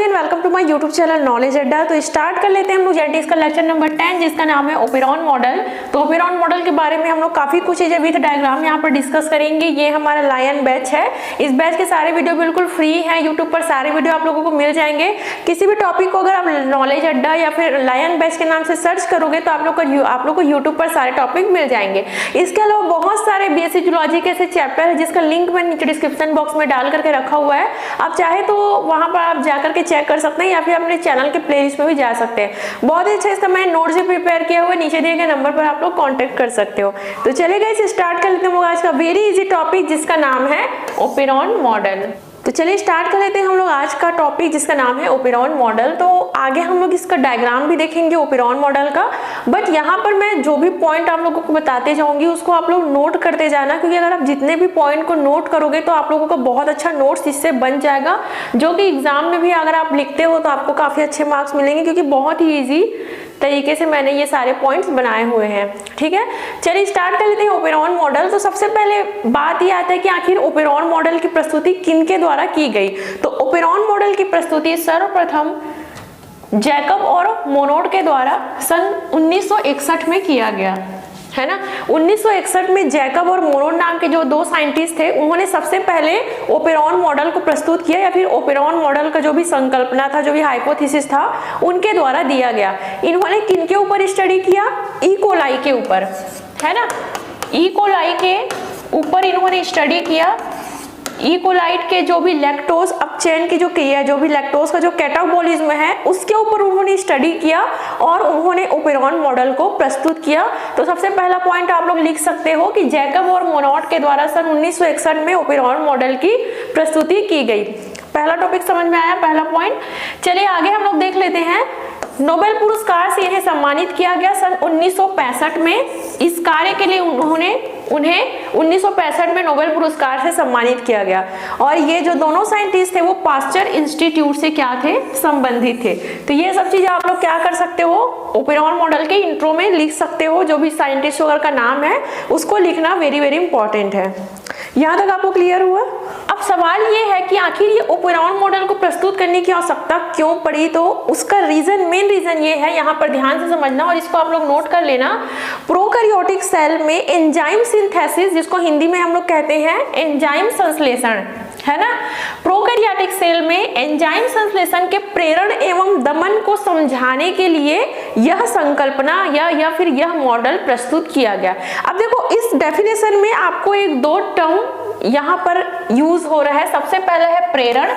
Again welcome to my YouTube channel knowledge Adda. तो start कर लेते हैं हम लोग जेनेटिक्स का लेक्चर नंबर 10 जिसका नाम है ओपेरॉन मॉडल। तो ओपेरॉन मॉडल के बारे में हम लोग काफी कुछ चीजें विद डायग्राम यहाँ पर डिस्कस करेंगे। ये हमारा लायन बैच है। इस बैच के सारे वीडियो बिल्कुल फ्री है, यूट्यूब पर सारे वीडियो आप लोगों को मिल जाएंगे। किसी भी टॉपिक को अगर आप नॉलेज अड्डा या फिर लायन बैच के नाम से सर्च करोगे तो आप लोग को यूट्यूब पर सारे टॉपिक मिल जाएंगे। इसके अलावा बहुत सारे बीएससी जूलॉजी के ऐसे चैप्टर है जिसका लिंक मैं नीचे डिस्क्रिप्शन बॉक्स में डाल करके रखा हुआ है। आप चाहे तो वहां पर आप जाकर के चेक कर सकते हैं या फिर अपने चैनल के प्लेलिस्ट में भी जा सकते हैं। बहुत ही अच्छा इसका मैंने नोट्स भी प्रिपेयर किया हुआ है, नीचे दिए गए नंबर पर आप लोग कांटेक्ट कर सकते हो। तो चलिए गाइस स्टार्ट कर लेते हैं आज का वेरी इजी टॉपिक जिसका नाम है ओपेरॉन मॉडल। तो चलिए स्टार्ट कर लेते हैं हम लोग आज का टॉपिक जिसका नाम है ओपेरॉन मॉडल। तो आगे हम लोग इसका डायग्राम भी देखेंगे ओपेरॉन मॉडल का, बट यहाँ पर मैं जो भी पॉइंट आप लोगों को बताते जाऊंगी उसको आप लोग नोट करते जाना, क्योंकि अगर आप जितने भी पॉइंट को नोट करोगे तो आप लोगों का बहुत अच्छा नोट्स इससे बन जाएगा, जो कि एग्जाम में भी अगर आप लिखते हो तो आपको काफी अच्छे मार्क्स मिलेंगे, क्योंकि बहुत ही ईजी तरीके से मैंने ये सारे पॉइंट्स बनाए हुए हैं। ठीक है, चलिए स्टार्ट कर लेते हैं ओपेरॉन मॉडल। तो सबसे पहले बात ये आता है कि आखिर ओपेरॉन मॉडल की प्रस्तुति किनके द्वारा की गई। तो ओपेरॉन मॉडल की प्रस्तुति सर्वप्रथम जैकब और मोनोड के द्वारा सन 1961 में किया गया है ना। 1961 में जैकब और मोनोड नाम के जो दो साइंटिस्ट थे उन्होंने सबसे पहले ओपेरॉन मॉडल को प्रस्तुत किया, या फिर ओपेरॉन मॉडल का जो भी संकल्पना था, जो भी हाइपोथेसिस था, उनके द्वारा दिया गया। इन्होंने किनके ऊपर स्टडी किया? ई कोलाई के ऊपर, है ना। ई कोलाई के ऊपर इन्होंने स्टडी किया। ई कोलाइट के जो भी लैक्टोज अपचयन की जो क्रिया, जो भी लैक्टोज का जो कैटाबॉलिज्म है उसके ऊपर उन्होंने स्टडी किया और उन्होंने ओपेरॉन मॉडल को प्रस्तुत किया। तो सबसे पहला पॉइंट आप लोग लिख सकते हो कि जैकब और मोनोड के द्वारा सन 1961 में ओपेरॉन मॉडल की प्रस्तुति की गई। पहला टॉपिक समझ में आया, पहला पॉइंट। चलिए आगे हम लोग देख लेते हैं। नोबेल पुरस्कार से इन्हें सम्मानित किया गया सन 1965 में। इस कार्य के लिए उन्हें 1965 में नोबेल पुरस्कार से सम्मानित किया गया। और ये जो दोनों साइंटिस्ट थे वो पास्चर इंस्टीट्यूट से क्या थे? संबंधित थे। तो ये सब चीजें आप लोग क्या कर सकते हो? ओपेरॉन मॉडल के इंट्रो में लिख सकते हो। जो भी साइंटिस्ट वगैरह का नाम है उसको लिखना वेरी वेरी इंपॉर्टेंट है। यहाँ तक आपको क्लियर हुआ? अब सवाल ये है कि आखिर ये ओपेरॉन मॉडल को प्रस्तुत करने की आवश्यकता क्यों पड़ी। तो उसका मेन रीजन ये है, यहाँ पर ध्यान से समझना और इसको आप लोग नोट कर लेना। प्रोकैरियोटिक सेल में एंजाइम सिंथेसिस, जिसको हिंदी में हम लोग कहते हैं एंजाइम संश्लेषण, है ना। प्रोकैरियोटिक सेल में एंजाइम संश्लेषण के प्रेरण एवं दमन को समझाने के लिए यह संकल्पना या फिर यह मॉडल प्रस्तुत किया गया। अब देखो इस डेफिनेशन में आपको एक दो टर्म यहाँ पर यूज हो रहा है। सबसे पहला है प्रेरण,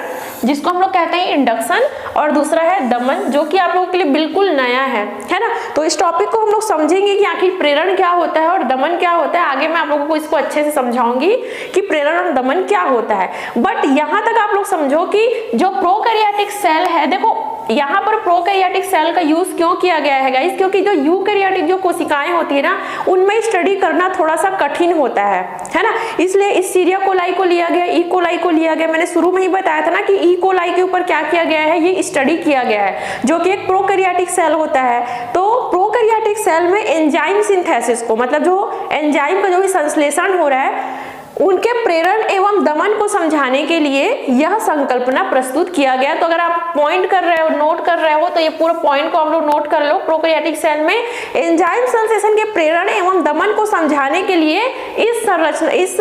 जिसको हम लोग कहते हैं इंडक्शन, और दूसरा है दमन, जो कि आप लोगों के लिए बिल्कुल नया है ना। तो इस टॉपिक को हम लोग समझेंगे कि आखिर प्रेरण क्या होता है और दमन क्या होता है। आगे मैं आप लोगों को इसको अच्छे से समझाऊंगी कि प्रेरण और दमन क्या होता है। बट यहाँ तक आप लोग समझो कि जो प्रोकैरियोटिक सेल है, देखो यहाँ पर प्रोकैरियोटिक सेल का यूज क्यों किया गया है गाइस, क्योंकि जो यूकैरियोटिक जो कोशिकाएं होती है ना उनमें स्टडी करना थोड़ा सा कठिन होता है ना। इसलिए इस सीरिया कोलाई को लिया गया, ई कोलाई को लिया गया। मैंने शुरू में ही बताया था ना कि ई कोलाई के ऊपर क्या किया गया है, ये स्टडी किया गया है, जो कि एक प्रोकैरियोटिक सेल होता है। तो प्रोकैरियोटिक सेल में एंजाइम सिंथेसिस को, मतलब जो एंजाइम का जो भी संश्लेषण हो रहा है उनके प्रेरण एवं दमन को समझाने के लिए यह संकल्पना प्रस्तुत किया गया। तो अगर आप पॉइंट कर रहे हो, नोट कर रहे हो, तो ये पूरा पॉइंट को आप लोग नोट कर लो। प्रोकैरियोटिक सेल में एंजाइम संश्लेषण के प्रेरण एवं दमन को समझाने के लिए इस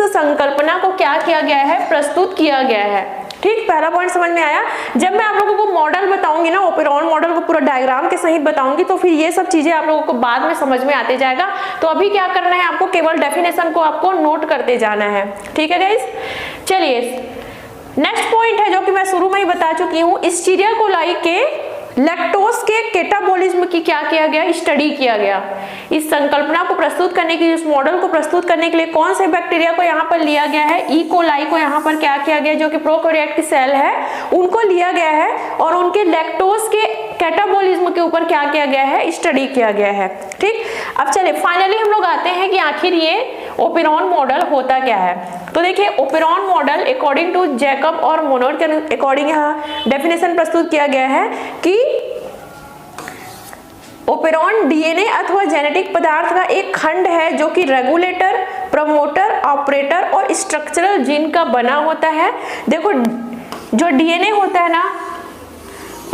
संकल्पना को क्या किया गया है? प्रस्तुत किया गया है। ठीक, पहला पॉइंट समझ में आया। जब मैं आप लोगों को मॉडल बताऊंगी ना, ओपेरॉन मॉडल को पूरा डायग्राम के सहित बताऊंगी, तो फिर ये सब चीजें आप लोगों को बाद में समझ में आते जाएगा। तो अभी क्या करना है आपको? केवल डेफिनेशन को आपको नोट करते जाना है। ठीक है गाइस, चलिए नेक्स्ट पॉइंट है जो कि मैं शुरू में ही बता चुकी हूँ। एस्चेरिचिया कोलाई के लैक्टोज के कैटाबॉलिज्म की क्या किया गया? स्टडी किया गया। इस संकल्पना को प्रस्तुत करने के लिए, इस मॉडल को प्रस्तुत करने के लिए कौन से बैक्टीरिया को यहाँ पर लिया गया है? ई कोलाई को यहाँ पर क्या किया गया, जो कि प्रोकैरियोटिक सेल है, उनको लिया गया है और उनके लैक्टोज के कैटाबॉलिज्म के ऊपर क्या किया गया है? स्टडी किया गया है। ठीक, अब चलिए फाइनली हम लोग आते हैं कि आखिर ये ओपेरॉन मॉडल होता क्या है। तो देखिए operon model according to Jacob और मोनोड के अकॉर्डिंग यहाँ डेफिनेशन प्रस्तुत किया गया है कि ओपेरॉन डीएनए अथवा जेनेटिक पदार्थ का एक खंड है जो कि रेगुलेटर, प्रमोटर, ऑपरेटर और स्ट्रक्चरल जीन का बना होता है। देखो जो डीएनए होता है ना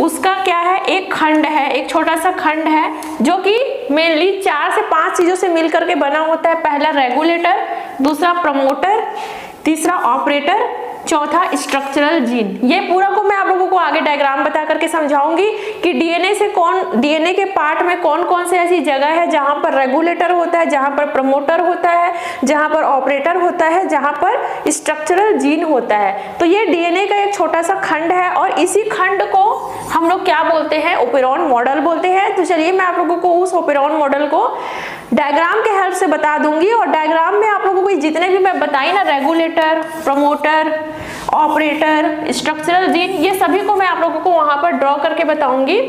उसका क्या है, एक खंड है, एक छोटा सा खंड है जो कि मेनली 4 से 5 चीजों से मिलकर के बना होता है। पहला रेगुलेटर, दूसरा प्रमोटर, तीसरा ऑपरेटर, चौथा स्ट्रक्चरल जीन। ये पूरा को मैं आप लोगों को आगे डायग्राम बता करके समझाऊंगी कि डीएनए के पार्ट में कौन कौन से ऐसी जगह है जहां पर रेगुलेटर होता है, जहां पर प्रमोटर होता है, जहां पर ऑपरेटर होता है, जहां पर स्ट्रक्चरल जीन होता है। तो ये डीएनए का एक छोटा सा खंड है और इसी खंड को हम लोग क्या बोलते हैं, ओपेरॉन मॉडल बोलते हैं। तो चलिए मैं आप लोगों को उस ओपेरॉन मॉडल को डायग्राम के हेल्प से बता दूंगी और डायग्राम में आप लोगों को जितने भी मैं बताई ना, regulator, promoter, operator, structural gene, ये सभी को मैं आप लोगों को वहां पर ड्रॉ करके बताऊंगी।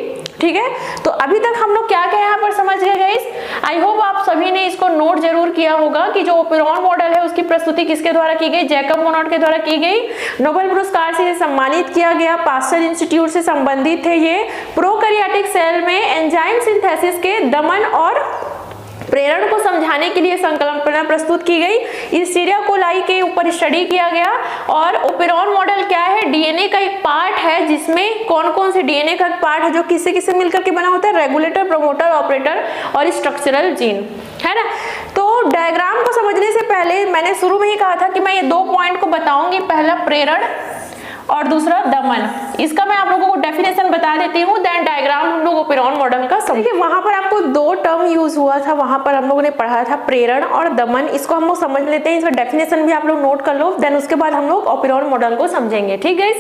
ठीक है, तो अभी तक हम लोग क्या क्या यहाँ पर समझ गए गाइस। आई होप आप सभी ने इसको नोट जरूर किया होगा कि जो ओपेरॉन मॉडल है उसकी प्रस्तुति किसके द्वारा की गई, जैकब मोनोट के द्वारा की गई। नोबेल पुरस्कार से सम्मानित किया गया, पास्चर इंस्टीट्यूट से संबंधित है। ये प्रोकैरियोटिक सेल में एंजाइम सिंथेसिस के दमन और प्रेरण को समझाने के लिए संकल्पना प्रस्तुत की गई। ईस्टीरिया कोलाई के ऊपर स्टडी किया गया। और ओपेरॉन मॉडल क्या है, डीएनए का एक पार्ट है जिसमें कौन कौन से डीएनए का पार्ट है जो किससे किससे मिलकर के बना होता है, रेगुलेटर, प्रमोटर, ऑपरेटर और स्ट्रक्चरल जीन, है ना। तो डायग्राम को समझने से पहले मैंने शुरू में ही कहा था कि मैं ये 2 पॉइंट को बताऊंगी, पहला प्रेरण और दूसरा दमन। इसका मैं आप लोगों को डेफिनेशन बता देती हूँ, देन डायग्राम हम लोग ओपेरॉन मॉडल का समझेंगे। वहां पर आपको 2 टर्म यूज हुआ था, वहां पर हम लोगों ने पढ़ा था प्रेरण और दमन। इसको हम लोग समझ लेते हैं, इसका डेफिनेशन भी आप लोग नोट कर लो, देन उसके बाद हम लोग ओपेरॉन मॉडल को समझेंगे। ठीक है,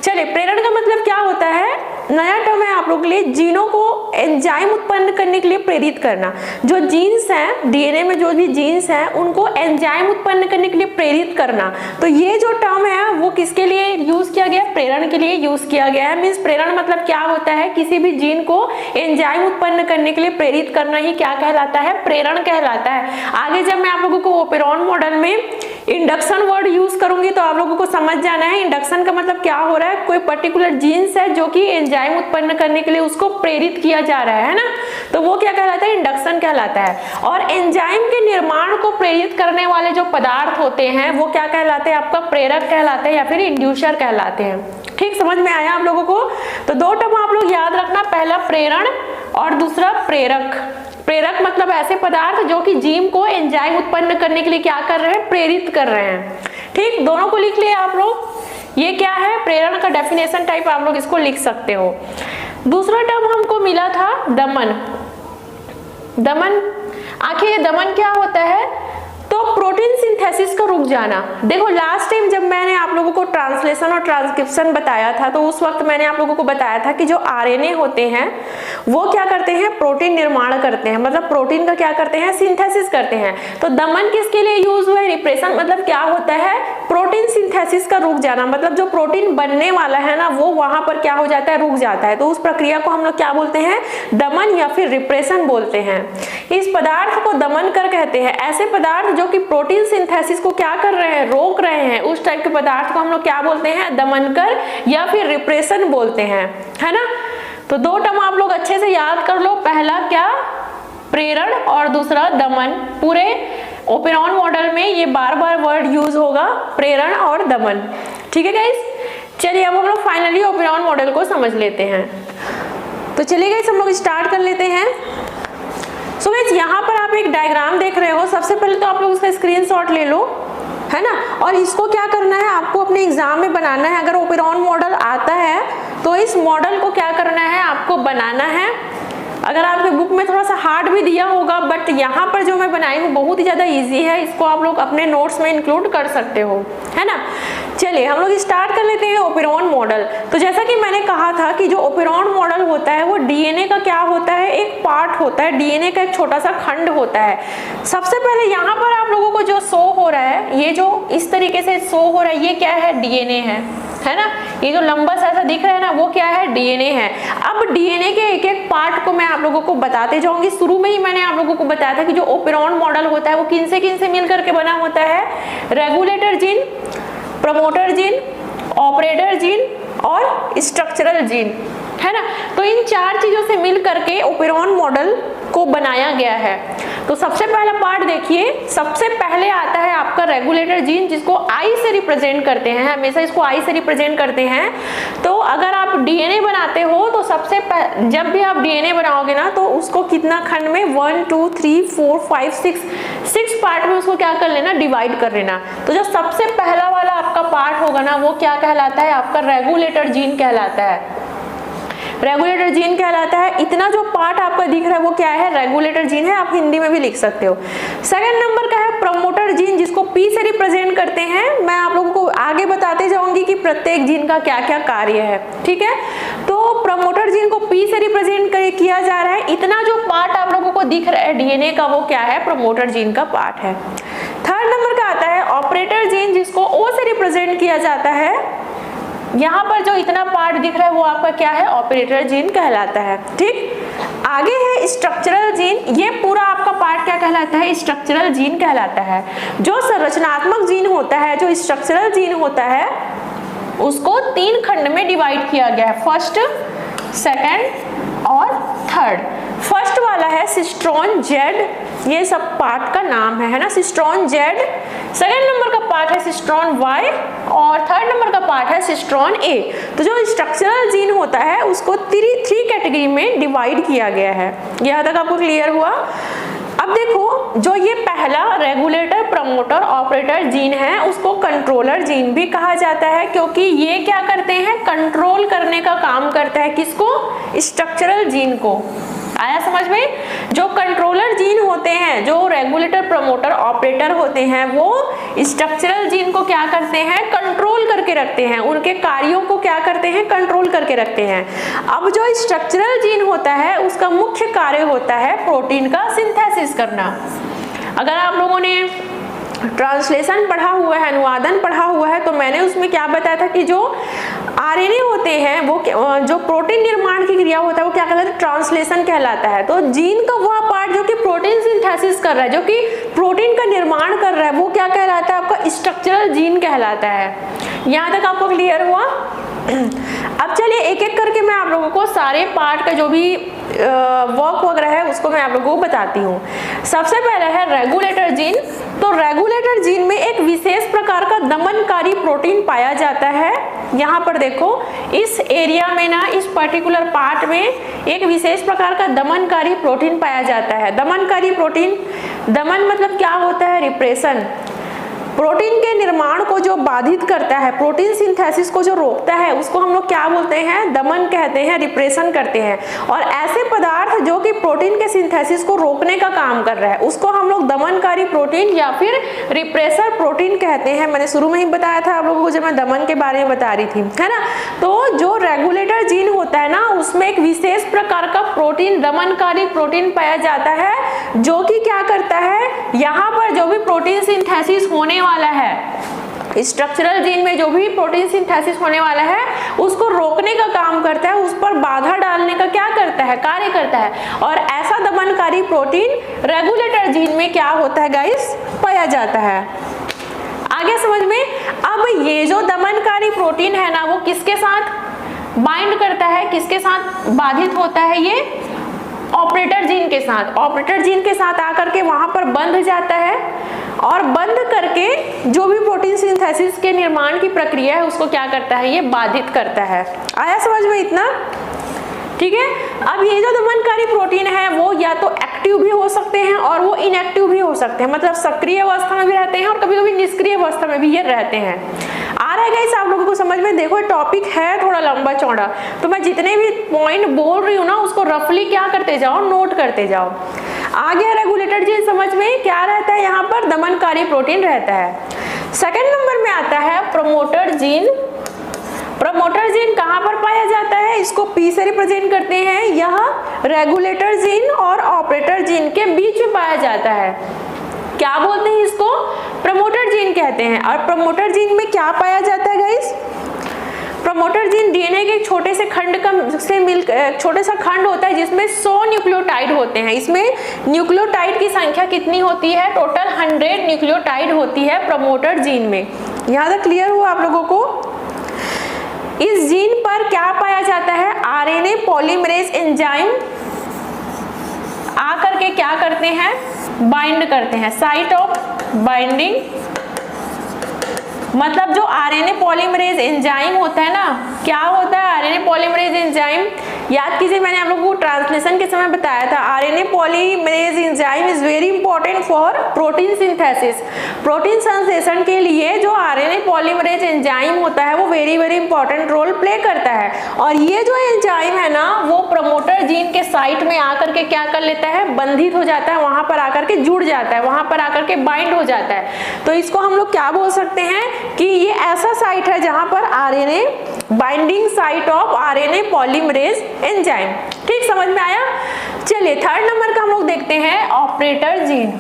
चलिए प्रेरण का मतलब क्या होता है, नया टर्म है आप लोग के लिए, जीनों को एंजाइम उत्पन्न करने के लिए प्रेरित करना। जो जीन्स हैं, डीएनए में जो भी जीन्स हैं उनको एंजाइम उत्पन्न करने के लिए प्रेरित करना। तो ये जो टर्म है वो किसके लिए यूज किया गया, प्रेरण के लिए यूज किया गया है। मींस प्रेरण मतलब क्या होता है, किसी भी जीन को एंजाइम उत्पन्न करने के लिए प्रेरित करना ही क्या कहलाता है, प्रेरण कहलाता है। आगे जब मैं आप लोगों को ओपेरॉन मॉडल में इंडक्शन वर्ड यूज करूंगी तो आप लोगों को समझ जाना है इंडक्शन का मतलब क्या हो रहा है, कोई पर्टिकुलर जीन्स है जो कि एंजाइम उत्पन्न करने के लिए उसको प्रेरित किया जा रहा है ना, तो वो क्या कहलाता है, इंडक्शन कहलाता है। और एंजाइम के निर्माण को प्रेरित करने वाले जो पदार्थ होते हैं वो क्या कहलाते हैं, आपका प्रेरक कहलाते हैं या फिर इंड्यूसर कहलाते हैं। ठीक, समझ में आया आप लोगों को। तो 2 टर्म आप लोग याद रखना, पहला प्रेरण और दूसरा प्रेरक। प्रेरक मतलब ऐसे पदार्थ जो कि जीन को एंजाइम उत्पन्न करने के लिए क्या कर रहे हैं, प्रेरित कर रहे हैं। ठीक, दोनों को लिख लिया आप लोग। ये क्या है, प्रेरण का डेफिनेशन टाइप आप लोग इसको लिख सकते हो। दूसरा टर्म हमको मिला था दमन। दमन, आखिर ये दमन क्या होता है, तो प्रोटीन सिंथेसिस का रुक जाना। देखो लास्ट टाइम जब मैंने आप लोगों को ट्रांसलेशन और ट्रांसक्रिप्शन बताया था तो उस वक्त मैंने आप लोगों को बताया था कि जो आरएनए होते हैं वो क्या करते हैं, प्रोटीन निर्माण करते हैं, मतलब प्रोटीन का क्या करते हैं, सिंथेसिस करते हैं। तो दमन किसके लिए यूज हुआ है, रिप्रेशन मतलब क्या होता है, प्रोटीन सिंथेसिस का रुक जाना, मतलब जो प्रोटीन बनने वाला है ना वो वहां पर क्या हो जाता है, रुक जाता है। तो उस प्रक्रिया को हम लोग क्या बोलते हैं, दमन या फिर रिप्रेशन बोलते हैं। इस पदार्थ को दमन कर कहते हैं। ऐसे पदार्थ जो कि प्रोटीन सिंथेसिस को क्या कर रहे हैं, रोक रहे हैं, उस टाइप के पदार्थ को हम लोग क्या बोलते हैं, दमन कर या फिर रिप्रेशन बोलते हैं, है ना। तो 2 टर्म आप लोग अच्छे से याद कर लो, पहला क्या, प्रेरण और दूसरा दमन। पूरे ओपेरॉन मॉडल में ये बार-बार वर्ड यूज होगा, प्रेरण और दमन। ठीक है गाइस, चलिए अब हम लोग फाइनली ओपेरॉन मॉडल को समझ लेते हैं। तो चलिए गाइस हम लोग स्टार्ट कर लेते हैं। सो गाइस यहाँ पर आप एक डायग्राम देख रहे हो, सबसे पहले तो आप लोग उसका स्क्रीनशॉट ले लो, है ना। और इसको क्या करना है, आपको अपने एग्जाम में बनाना है। अगर ओपेरॉन मॉडल आता है तो इस मॉडल को क्या करना है, आपको बनाना है। अगर आपके बुक में थोड़ा सा हार्ड भी दिया होगा बट यहाँ पर जो मैं बनाई हूँ बहुत ही ज़्यादा इजी है, इसको आप लोग अपने नोट्स में इंक्लूड कर सकते हो, है ना। चलिए हम लोग स्टार्ट कर लेते हैं ओपेरॉन मॉडल। तो जैसा कि मैंने कहा था कि जो ओपेरॉन मॉडल होता है वो डीएनए का क्या होता है, एक पार्ट होता है, डीएनए का एक छोटा सा खंड होता है। सबसे पहले यहाँ पर आप लोगों को जो शो हो रहा है, ये जो इस तरीके से शो हो रहा है, ये क्या है, डीएनए है ना। ये जो लंबा सा ऐसा दिख रहा है ना वो क्या है, डीएनए है। अब डीएनए के एक एक पार्ट को मैं आप लोगों को बताते जाऊंगी। शुरू में ही मैंने आप लोगों को बताया था कि जो ओपेरॉन मॉडल होता है वो किन से मिल करके बना होता है, regulator gene, promoter gene, operator gene और स्ट्रक्चरल जीन, है ना। तो इन 4 चीजों से मिल करके ओपेरॉन मॉडल को बनाया गया है। तो सबसे पहला पार्ट देखिए, सबसे पहले आता है आपका रेगुलेटर जीन, जिसको आई से रिप्रेजेंट करते हैं, हमेशा इसको आई से रिप्रेजेंट करते हैं। तो अगर आप डीएनए बनाते हो तो जब भी आप डीएनए बनाओगे ना तो उसको कितना खंड में 1 2 3 4 5 6 पार्ट में उसको क्या कर लेना, डिवाइड कर लेना। तो जो सबसे पहला वाला आपका पार्ट होगा ना वो क्या कहलाता है, आपका रेगुलेटर जीन कहलाता है। रेगुलेटर जीन कहलाता है। इतना जो पार्ट आपका दिख रहा है वो क्या है, रेगुलेटर जीन है, आप हिंदी में भी लिख सकते हो। सेकंड नंबर का है प्रमोटर जीन, जिसको पी से रिप्रेजेंट करते हैं। मैं आप लोगों को आगे बताते जाऊंगी कि प्रत्येक जीन का क्या क्या कार्य है, ठीक है। तो प्रमोटर जीन को पी से रिप्रेजेंट किया जा रहा है। इतना जो पार्ट आप लोगों को दिख रहा है डीएनए का वो क्या है, प्रमोटर जीन का पार्ट है। थर्ड नंबर का आता है ऑपरेटर जीन, जिसको ओ से रिप्रेजेंट किया जाता है। यहाँ पर जो इतना पार्ट दिख रहा है वो आपका क्या है, ऑपरेटर जीन कहलाता है, ठीक। आगे है स्ट्रक्चरल जीन, ये पूरा आपका पार्ट क्या कहलाता है, स्ट्रक्चरल जीन कहलाता है। जो संरचनात्मक जीन होता है, जो स्ट्रक्चरल जीन होता है, उसको 3 खंड में डिवाइड किया गया है, फर्स्ट, सेकंड और थर्ड। फर्स्ट वाला है सिस्ट्रॉन जेड, ये सब पार्ट का नाम है ना, सिस्ट्रॉन जेड। सेकंड नंबर का पार्ट है सिस्ट्रॉन वाई और थर्ड नंबर का पार्ट है सिस्ट्रॉन ए। तो जो स्ट्रक्चरल जीन होता है उसको 3 कैटेगरी में डिवाइड किया गया है। यहाँ तक आपको क्लियर हुआ। अब देखो, जो ये पहला रेगुलेटर प्रमोटर ऑपरेटर जीन है उसको कंट्रोलर जीन भी कहा जाता है, क्योंकि ये क्या करते हैं, कंट्रोल करने का काम करता है। किसको, स्ट्रक्चरल जीन को। आया समझ में। जो कंट्रोलर जीन होते हैं, जो रेगुलेटर प्रमोटर ऑपरेटर होते हैं, वो स्ट्रक्चरल जीन को क्या करते हैं, कंट्रोल करके रखते हैं, उनके कार्यों को क्या करते हैं, कंट्रोल करके रखते हैं। अब जो स्ट्रक्चरल जीन होता है उसका मुख्य कार्य होता है प्रोटीन का सिंथेसिस करना। अगर आप लोगों ने ट्रांसलेशन पढ़ा हुआ है, अनुवादन पढ़ा हुआ है, तो मैंने उसमें क्या बताया था कि जो आरएनए होते हैं वो जो प्रोटीन निर्माण की क्रिया होता है वो क्या कहलाता है, ट्रांसलेशन कहलाता है। तो जीन का वह पार्ट जो कि प्रोटीन सिंथेसिस कर रहा है, जो कि प्रोटीन का निर्माण कर रहा है, वो क्या कहलाता है, आपका स्ट्रक्चरल जीन कहलाता है। यहाँ तक आपको क्लियर हुआ। अब चलिए एक एक करके मैं आप लोगों को सारे पार्ट का जो भी वर्क वगैरह है उसको मैं आप लोगों को बताती हूँ। सबसे पहला है रेगुलेटर जीन। तो रेगुलेटर जीन में एक विशेष प्रकार का दमनकारी प्रोटीन पाया जाता है। यहाँ पर देखो, इस एरिया में ना, इस पर्टिकुलर पार्ट में एक विशेष प्रकार का दमनकारी प्रोटीन पाया जाता है। दमनकारी प्रोटीन, दमन मतलब क्या होता है, रिप्रेशन। प्रोटीन के निर्माण को जो बाधित करता है, प्रोटीन सिंथेसिस को जो रोकता है, उसको हम लोग क्या बोलते हैं, दमन कहते हैं, रिप्रेशन करते हैं। और ऐसे पदार्थ जो कि प्रोटीन के सिंथेसिस को रोकने का काम कर रहा है उसको हम लोग दमनकारी प्रोटीन या फिर रिप्रेसर प्रोटीन कहते हैं। मैंने शुरू में ही बताया था आप लोगों को जब मैं दमन के बारे में बता रही थी, है ना। तो जो रेगुलेटर जीन होता है ना, उसमें एक विशेष प्रकार का प्रोटीन, दमनकारी प्रोटीन पाया जाता है, जो कि क्या करता है, यहाँ पर जो भी प्रोटीन सिंथेसिस होने वाला है, स्ट्रक्चरल जीन में जो भी प्रोटीन सिंथेसिस होने वाला है उसको रोकने का काम करता है, उस पर बाधा डालने का क्या करता है, कार्य करता है। और ऐसा दमनकारी प्रोटीन रेगुलेटर जीन में क्या होता है गाइस, पाया जाता है। आगे समझ में। अब ये जो दमनकारी प्रोटीन है ना, वो किसके साथ बाइंड करता है, किसके साथ बाधित होता है, ये ऑपरेटर जीन के साथ। ऑपरेटर जीन के साथ आकर के वहां पर बंध जाता है और बंद करके जो भी प्रोटीन सिंथेसिस के निर्माण की प्रक्रिया है उसको क्या करता है, ये बाधित करता है। आया समझ में इतना, ठीक है। अब ये जो दमनकारी प्रोटीन है वो या तो एक्टिव भी हो सकते हैं और वो इनएक्टिव भी हो सकते हैं, मतलब सक्रिय अवस्था में भी रहते हैं और कभी कभी निष्क्रिय अवस्था में भी ये रहते हैं। आ रहा है गाइस आप लोगों को समझ में। देखो टॉपिक है थोड़ा लंबा चौड़ा, तो मैं जितने भी पॉइंट बोल रही हूँ ना उसको रफली क्या करते जाओ, नोट करते जाओ। आगे रेगुलेटर जीन समझ में क्या रहता है, यहाँ पर दमनकारी प्रोटीन रहता है। सेकंड नंबर में आता है प्रमोटर जीन। प्रमोटर जीन कहाँ पर पाया जाता है, इसको पी से रिप्रेजेंट करते हैं। यह रेगुलेटर जीन और ऑपरेटर जीन के बीच में पाया जाता है। क्या बोलते हैं इसको, प्रमोटर जीन कहते हैं। और प्रमोटर जीन में क्या पाया जाता है गाइस, प्रमोटर जीन डीएनए के छोटे से खंड छोटे सा खंड होता है जिसमें 100 न्यूक्लियोटाइड होते हैं। इसमें न्यूक्लियोटाइड की संख्या कितनी होती है, टोटल 100 न्यूक्लियोटाइड होती है प्रमोटर जीन में। यहाँ तक क्लियर हुआ आप लोगों को। इस जीन पर क्या पाया जाता है, आरएनए पॉलीमरेज एंजाइम आकर के क्या करते हैं, बाइंड करते हैं, साइट ऑफ बाइंडिंग, मतलब जो आरएनए पॉलीमरेज एंजाइम होता है ना, क्या होता है आरएनए पॉलीमरेज एंजाइम, याद कीजिए मैंने आप लोगों को ट्रांसलेशन के समय बताया था, RNA polymerase enzyme is very important for protein synthesis. Protein संश्लेषण के लिए जो आरएनए पॉलीमरेज एंजाइम होता है वो वेरी इंपॉर्टेंट रोल प्ले करता है। और ये जो एंजाइम है ना वो प्रमोटर जीन के साइट में आकर के क्या कर लेता है, बंधित हो जाता है, वहां पर आकर के जुड़ जाता है, वहां पर आकर के बाइंड हो जाता है। तो इसको हम लोग क्या बोल सकते हैं कि ये ऐसा साइट है जहां पर RNA binding site of RNA polymerase enzyme. ठीक, समझ में आया। चलिए थर्ड नंबर का हम लोग देखते हैं ऑपरेटर जीन।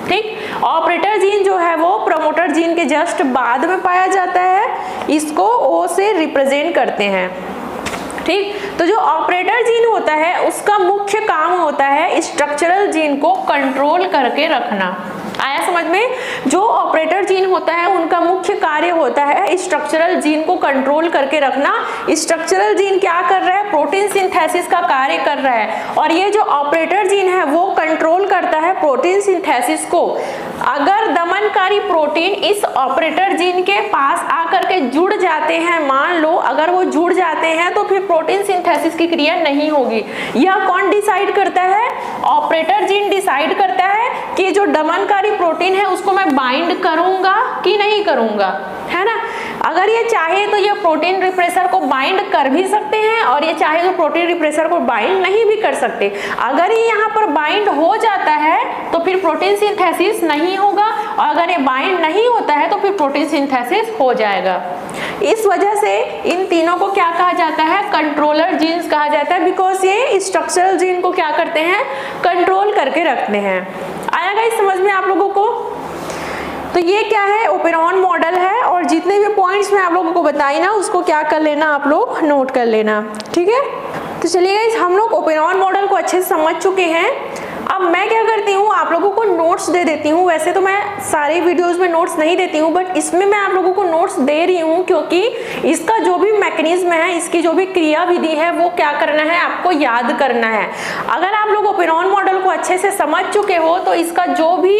ठीक, ऑपरेटर जीन जो है वो प्रमोटर जीन के जस्ट बाद में पाया जाता है, इसको ओ से रिप्रेजेंट करते हैं। ठीक, तो जो ऑपरेटर जीन होता है उसका मुख्य काम होता है स्ट्रक्चरल जीन को कंट्रोल करके रखना। आया समझ में। जो ऑपरेटर जीन होता है उनका मुख्य कार्य होता है स्ट्रक्चरल जीन को कंट्रोल करके रखना। स्ट्रक्चरल जीन क्या कर रहा है, प्रोटीन सिंथेसिस का कार्य कर रहा है, और ये जो ऑपरेटर जीन है वो कंट्रोल करता है प्रोटीन सिंथेसिस को। अगर दमनकारी प्रोटीन इस ऑपरेटर जीन के पास आकर के जुड़ जाते हैं, मान लो अगर वो जुड़ जाते हैं तो फिर प्रोटीन सिंथेसिस की क्रिया नहीं होगी। यह कौन डिसाइड करता है, ऑपरेटर जीन डिसाइड करता है कि जो दमनकारी प्रोटीन है उसको मैं बाइंड करूंगा कि नहीं करूंगा, है ना। अगर ये चाहे तो ये प्रोटीन रिप्रेसर को बाइंड कर भी सकते हैं, और ये चाहे तो प्रोटीन रिप्रेसर को बाइंड नहीं भी कर सकते। अगर ये यहाँ पर बाइंड हो जाता है तो फिर प्रोटीन सिंथेसिस नहीं होगा, और अगर ये बाइंड नहीं होता है तो फिर प्रोटीन सिंथेसिस हो जाएगा। इस वजह से इन तीनों को क्या कहा जाता है, कंट्रोलर जीन्स कहा जाता है, बिकॉज ये स्ट्रक्चरल जीन को क्या करते हैं, कंट्रोल करके रखते हैं। आया गाइस समझ में आप लोगों को। तो ये क्या है, ओपेरॉन मॉडल है, और जितने भी पॉइंट्स मैं आप लोगों को बताई ना उसको क्या कर लेना, आप लोग नोट कर लेना। ठीक है, तो चलिए गाइस हम लोग ओपेरॉन मॉडल को अच्छे से समझ चुके हैं। अब मैं क्या करती हूँ, आप लोगों को नोट्स दे देती हूँ। वैसे तो मैं सारे वीडियोस में नोट्स नहीं देती हूँ, बट इसमें मैं आप लोगों को नोट्स दे रही हूँ क्योंकि इसका जो भी मैकेनिज्म है, इसकी जो भी क्रिया विधि है वो क्या करना है, आपको याद करना है। अगर आप लोग ओपेरॉन मॉडल को अच्छे से समझ चुके हो तो इसका जो भी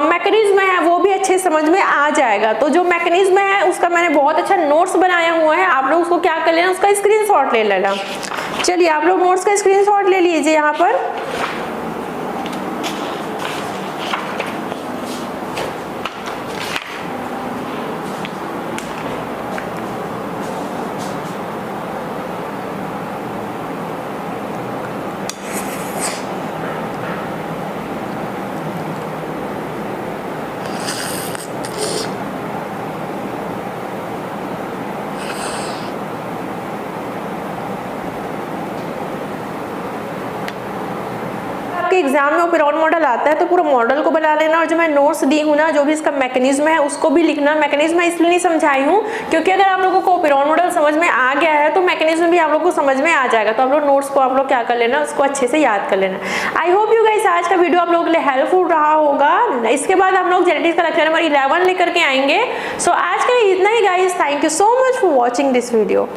मैकेनिज्म है वो भी अच्छे समझ में आ जाएगा। तो जो मैकेनिज्म है उसका मैंने बहुत अच्छा नोट्स बनाया हुआ है, आप लोग उसको क्या कर लेना, उसका स्क्रीनशॉट ले लेना। चलिए आप लोग नोट्स का स्क्रीनशॉट ले लीजिए यहाँ पर। एग्जाम में ओपेरॉन मॉडल आता है तो पूरा मॉडल को बना लेना, और जो मैं नोट्स दी हूँ ना, जो भी इसका मैकेनिज्म है उसको भी लिखना। मैकेनिज्म मैं इसलिए नहीं समझाई हूँ क्योंकि अगर आप लोगों को ओपेरॉन मॉडल समझ में आ गया है तो मैकेनिज्म भी आप लोगों को समझ में आ जाएगा। तो आप लोग नोट्स को आप लोग क्या कर लेना, उसको अच्छे से याद कर लेना। आई होप यू गाइस आज का वीडियो आप लोगों के लिए हेल्पफुल रहा होगा। इसके बाद हम लोग जेनेटिक्स का लेक्चर नंबर 11 लेकर के आएंगे। सो आज के लिए इतना ही guys, thank you so much for watching this video.